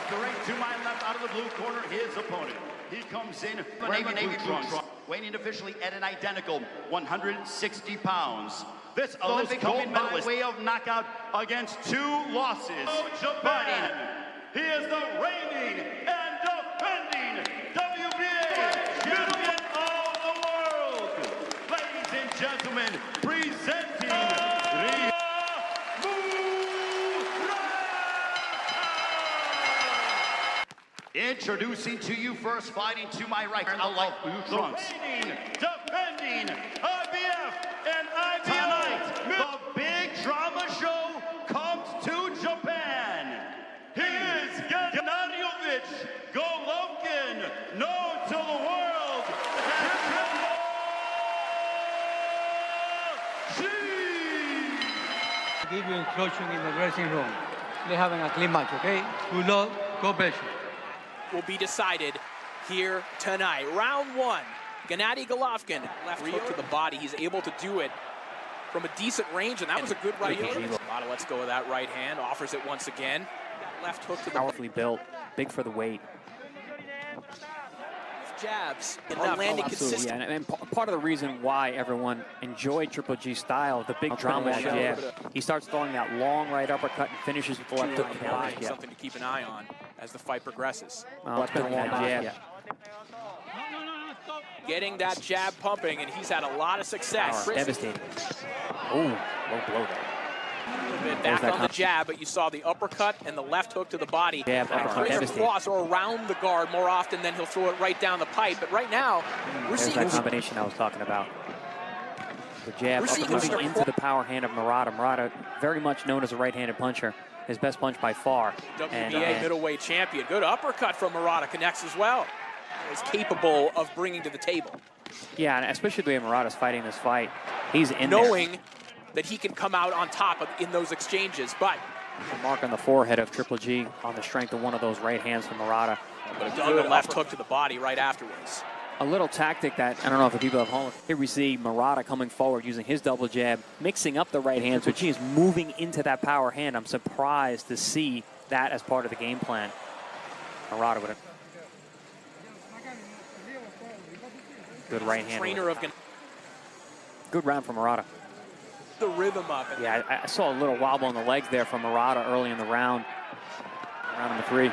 Straight to my left out of the blue corner, his opponent. He comes in wearing navy trunks, weighing officially at an identical 160 pounds. This Olympic gold medalist by way of knockout against 2 losses. Japan. He is the reigning and defending WBA champion of the world. Ladies and gentlemen, presenting Ryota Murata. Introducing to you first, fighting to my right, out of blue trunks. Reigning, defending IBF and IBF. Tonight, the big drama show comes to Japan. He is Gennady Golovkin, known to the world as Give you instruction in the dressing room. They're having a clean match, okay? Good luck, God bless you. Will be decided here tonight. Round 1, Gennady Golovkin, left hook to the body. He's able to do it from a decent range, and that was a good right hand. Murata lets go of that right hand, offers it once again. That left hook to the powerfully built, big for the weight. Jabs and landing consistent. Yeah, and part of the reason why everyone enjoyed Triple G's style, the big drama jab. He starts throwing that long right uppercut and finishes with the left hook to the body. Something to keep an eye on as the fight progresses. Left hook that jab. Getting that jab pumping, and he's had a lot of success. Devastating. Oh, low blow there. A little bit back on the jab, but you saw the uppercut and the left hook to the body. Jab, cross or around the guard more often than he'll throw it right down the pipe. But right now, we're seeing that combination I was talking about. The jab moving into the power hand of Murata. Murata, very much known as a right-handed puncher. His best punch by far. WBA middleweight champion. Good uppercut from Murata, connects as well. Is capable of bringing to the table. Yeah, and especially the way Murata's fighting this fight. He's in knowing there. That he can come out on top in those exchanges, but a mark on the forehead of Triple G on the strength of one of those right hands from Murata. But a good left hook to the body right afterwards. A little tactic that, I don't know if the people at home, here we see Murata coming forward using his double jab, mixing up the right hand, so he is moving into that power hand. I'm surprised to see that as part of the game plan. Murata with it. Good right hand. Good round from Murata. The rhythm up. Yeah, I saw a little wobble on the legs there from Murata early in the round. Round number 3.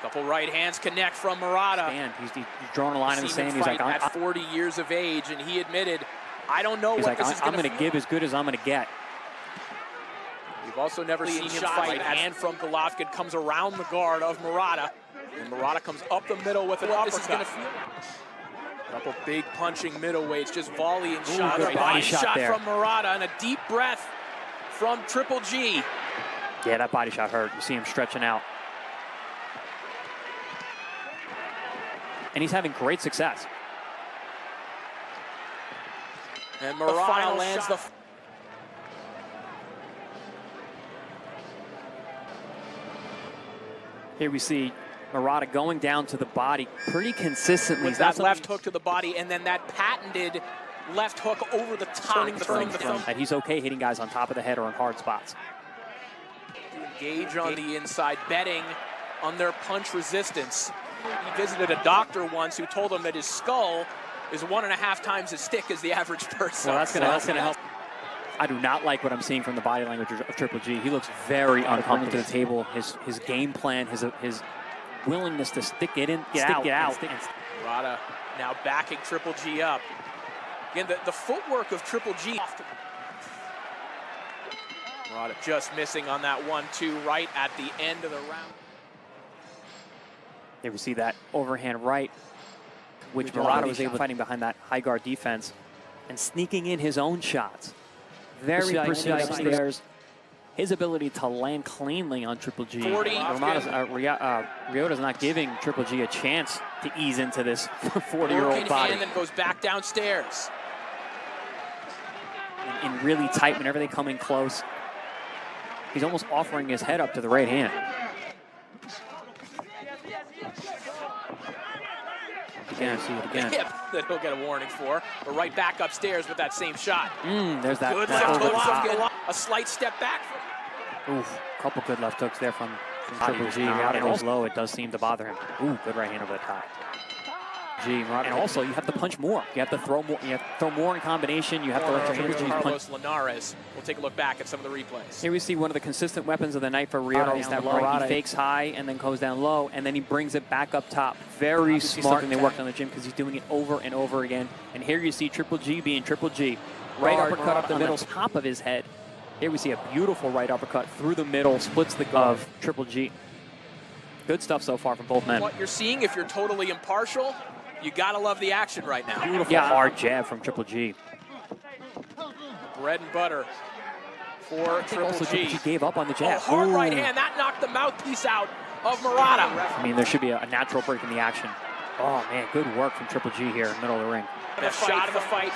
Couple right hands connect from Murata. He's drawing a line in the sand. He's like, at 40 years of age, and he admitted, I don't know what this is I'm going to give as good as I'm going to get. We've also never seen him fight. Right hand from Golovkin comes around the guard of Murata, and Murata comes up the middle with an uppercut. Couple big punching middleweights, just volleying shots. Body shot there from Murata, and a deep breath from Triple G. Yeah, that body shot hurt. You see him stretching out. And he's having great success. And Murata lands the... Here we see Murata going down to the body pretty consistently. With that left hook to the body, and then that patented left hook over the top. Turning the thumb. That he's okay hitting guys on top of the head or in hard spots. Engage on the inside, betting on their punch resistance. He visited a doctor once who told him that his skull is 1.5 times as thick as the average person. Well, that's gonna help. I do not like what I'm seeing from the body language of Triple G. He looks very uncomfortable to the table. His game plan, his willingness to stick it in, get out. Murata now backing Triple G up. Again, the footwork of Triple G. Murata just missing on that 1-2 right at the end of the round. There we see that overhand right, which Murata was able to fighting behind that high guard defense and sneaking in his own shots. Very precise upstairs. His ability to land cleanly on Triple G. Ryota's not giving Triple G a chance to ease into this 40-year-old body. And then goes back downstairs. And really tight whenever they come in close. He's almost offering his head up to the right hand. Again, see it again. Hip that he'll get a warning for, but right back upstairs with that same shot. There's that. Good left hook. A slight step back. Oof, couple good left hooks there from Triple G, Murata goes low. It does seem to bother him. Ooh, good right hand over the top. G, Murata. And also, you have to punch more. You have to throw more. You have to throw more in combination. You have to let your hands punch. Carlos Linares. We'll take a look back at some of the replays. Here we see one of the consistent weapons of the night for Ryota is that Murata fakes high and then goes down low, and then he brings it back up top. Very smart, and they worked on the gym because he's doing it over and over again. And here you see Triple G being Triple G. Right uppercut up the middle, top of his head. Here we see a beautiful right uppercut through the middle, splits the guard of Triple G. Good stuff so far from both men. What you're seeing, if you're totally impartial, you gotta love the action right now. Beautiful hard jab from Triple G. Bread and butter for Triple G. Triple G gave up on the jab. Oh, hard right hand. That knocked the mouthpiece out of Murata. I mean, there should be a natural break in the action. Oh, man, good work from Triple G here in the middle of the ring. Best shot of the fight.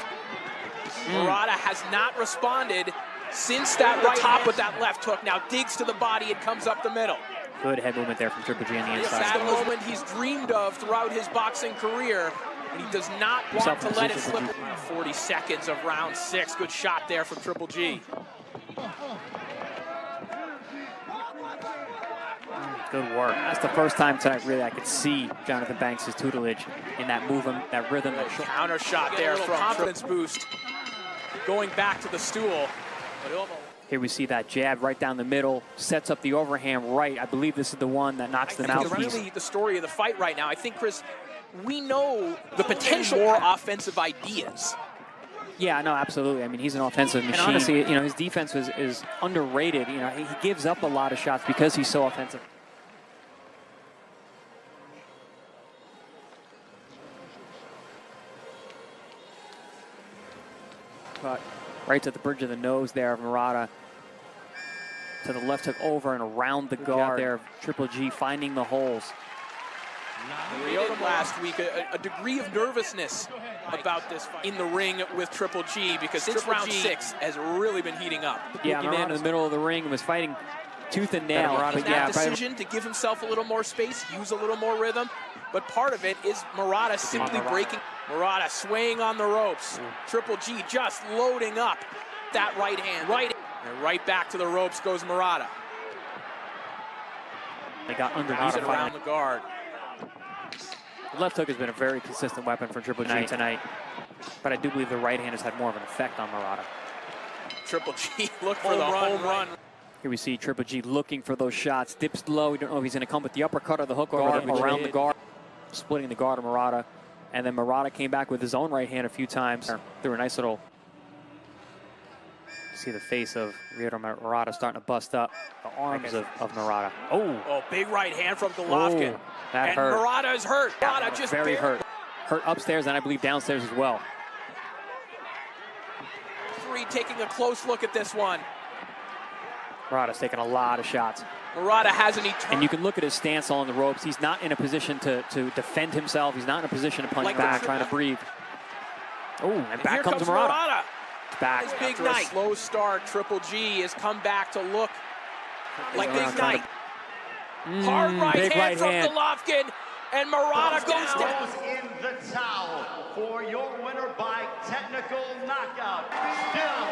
Murata has not responded since that right top with that left hook. Now digs to the body and comes up the middle. Good head movement there from Triple G on the inside. That's the moment he's dreamed of throughout his boxing career, and he does not want to let it slip. 40 seconds of round 6. Good shot there from Triple G. Good work. That's the first time tonight, really, I could see Jonathan Banks' tutelage in that movement, that rhythm. That counter shot there from confidence boost. Going back to the stool. Here we see that jab right down the middle, sets up the overhand right. I believe this is the one that knocks the mouthpiece. Really the story of the fight right now. I think, Chris, we know the potential more offensive ideas. Yeah, no, absolutely. I mean, he's an offensive machine. And honestly, you know, his defense is underrated. You know, he gives up a lot of shots because he's so offensive. But right to the bridge of the nose there of Murata. To the left hook over and around the guard there of Triple G, finding the holes. Ryota last week, a degree of nervousness about this fight in the ring with Triple G, because since round 6 has really been heating up. Yeah, man in the middle of the ring was fighting tooth and nail. That decision to give himself a little more space, use a little more rhythm, but part of it is Murata simply breaking. Murata swaying on the ropes. Triple G just loading up that right hand. And right back to the ropes goes Murata. They got underneath it around the guard. The left hook has been a very consistent weapon for Triple G tonight, but I do believe the right hand has had more of an effect on Murata. Triple G look for the home run. Here we see Triple G looking for those shots. Dips low. We don't know if he's going to come with the uppercut or the hook around the guard. Splitting the guard of Murata. And then Murata came back with his own right hand a few times. Threw a nice little... See the face of Ryota Murata starting to bust up. The arms of Murata. Oh, big right hand from Golovkin. That hurt. Murata is hurt. Murata just very hurt. Hurt upstairs and I believe downstairs as well. Taking a close look at this one. Murata's taking a lot of shots. Murata hasn't And you can look at his stance on the ropes. He's not in a position to defend himself. He's not in a position to punch back, trying to breathe. And back comes Murata. Back. His big night. Slow start. Triple G has come back to look like big night. Hard right hand from Golovkin, and Murata goes down. In the towel for your winner by technical knockout. Still